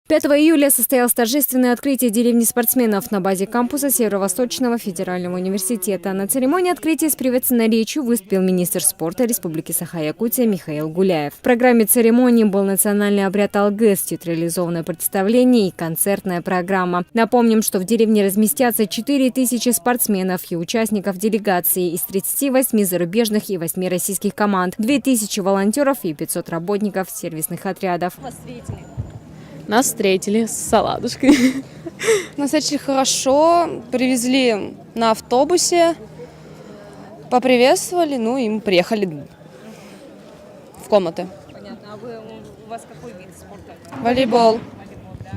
5 июля состоялось торжественное открытие деревни спортсменов на базе кампуса Северо-Восточного федерального университета. На церемонии открытия с приветственной речью выступил министр спорта Республики Саха-Якутия Михаил Гуляев. В программе церемонии был национальный обряд алгыс, театрализованное представление и концертная программа. Напомним, что в деревне разместятся 4000 спортсменов и участников делегации из 38 зарубежных и 8 российских команд, 2000 волонтеров и 500 работников сервисных отрядов. Нас встретили с саладушкой. Нас встретили хорошо, привезли на автобусе, поприветствовали, и мы приехали в комнаты. Понятно. А у вас какой вид спорта? Волейбол. Да.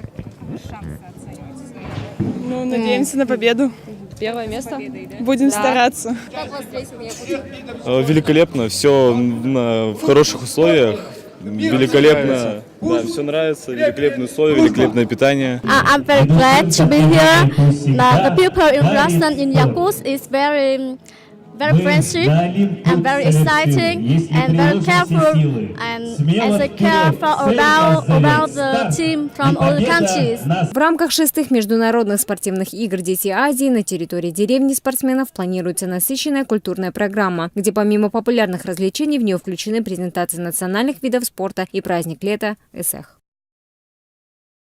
Какие шансы оцениваете? Надеемся на победу. Первое место. Будем стараться. Как вас встретил Якутия? Великолепно, все в хороших условиях. Великолепно, да, все нравится, великолепные условия, великолепное питание. I'm very glad to be here. The people in Boston in Yakutsk is very friendly and very exciting and very careful and they care about the team from all the countries. В рамках 6-х международных спортивных игр «Дети Азии» на территории деревни спортсменов планируется насыщенная культурная программа, где помимо популярных развлечений в нее включены презентации национальных видов спорта и праздник лета ЭСЭХ.